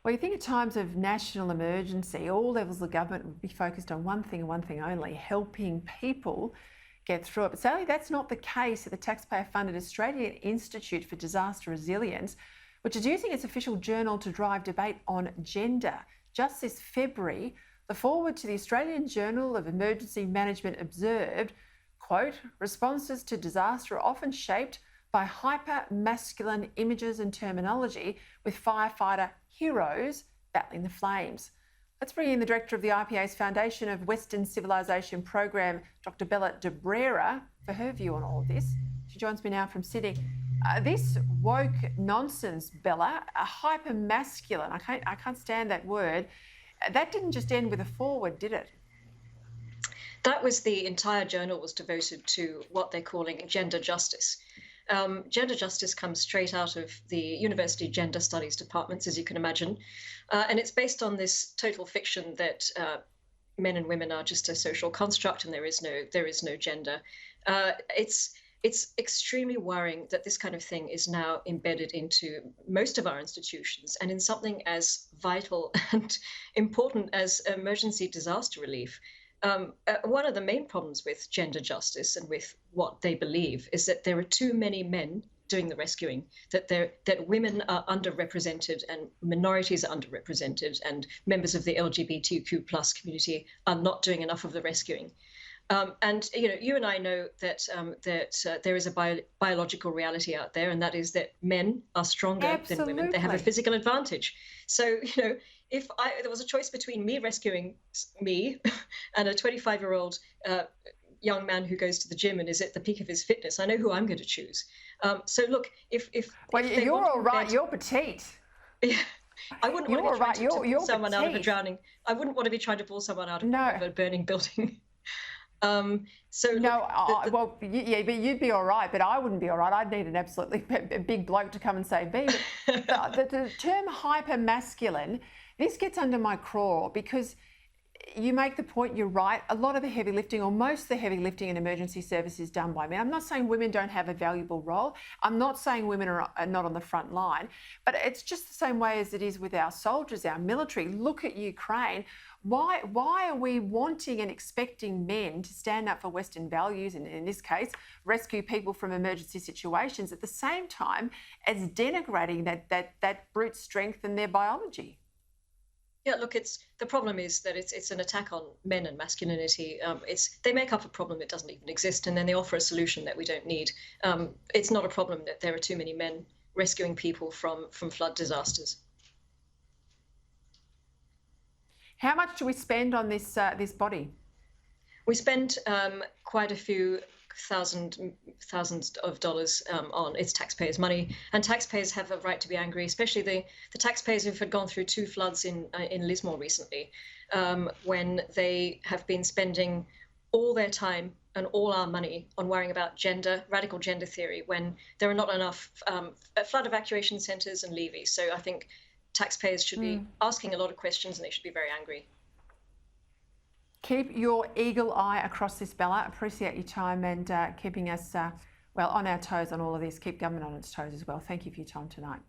Well, you think at times of national emergency, all levels of government would be focused on one thing and one thing only, helping people get through it. But sadly, that's not the case at the taxpayer-funded Australian Institute for Disaster Resilience, which is using its official journal to drive debate on gender. Just this February, the foreword to the Australian Journal of Emergency Management observed, quote, responses to disaster are often shaped by hyper-masculine images and terminology, with firefighter heroes battling the flames. Let's bring in the director of the IPA's Foundation of Western Civilisation program, Dr. Bella de Brera, for her view on all of this. She joins me now from Sydney. This woke nonsense, Bella, a hyper-masculine, I can't stand that word. That didn't just end with a foreword, did it? That was the entire journal was devoted to what they're calling gender justice. Gender justice comes straight out of the university gender studies departments, as you can imagine, and it's based on this total fiction that men and women are just a social construct and there is no gender. It's extremely worrying that this kind of thing is now embedded into most of our institutions and in something as vital and important as emergency disaster relief. One of the main problems with gender justice and with what they believe is that there are too many men doing the rescuing, that women are underrepresented and minorities are underrepresented and members of the LGBTQ plus community are not doing enough of the rescuing. And you and I know that there is a biological reality out there, and that is that men are stronger than women. They have a physical advantage. So, if there was a choice between me rescuing me and a 25-year-old young man who goes to the gym and is at the peak of his fitness, I know who I'm going to choose. So look, if you're all right, you're petite. Yeah. I wouldn't want to be trying to pull someone out of a drowning. I wouldn't want to be trying to pull someone out of a burning building. But you'd be all right, but I wouldn't be all right. I'd need an absolutely big bloke to come and save me. But the term hyper-masculine, this gets under my craw because you make the point, you're right, a lot of the heavy lifting or most of the heavy lifting in emergency service is done by men. I'm not saying women don't have a valuable role. I'm not saying women are not on the front line, but it's just the same way as it is with our soldiers, our military. Look at Ukraine. Why are we wanting and expecting men to stand up for Western values and, in this case, rescue people from emergency situations at the same time as denigrating that brute strength and their biology? Yeah, look, the problem is that it's an attack on men and masculinity. They make up a problem that doesn't even exist, and then they offer a solution that we don't need. It's not a problem that there are too many men rescuing people from flood disasters. How much do we spend on this body? We spend quite a few thousands of dollars on its taxpayers' money, and taxpayers have a right to be angry, especially the taxpayers who had gone through 2 floods in Lismore recently, when they have been spending all their time and all our money on worrying about radical gender theory, when there are not enough flood evacuation centres and levees. So I think taxpayers should be asking a lot of questions and they should be very angry. Keep your eagle eye across this, Bella. Appreciate your time and keeping us, on our toes on all of this. Keep government on its toes as well. Thank you for your time tonight.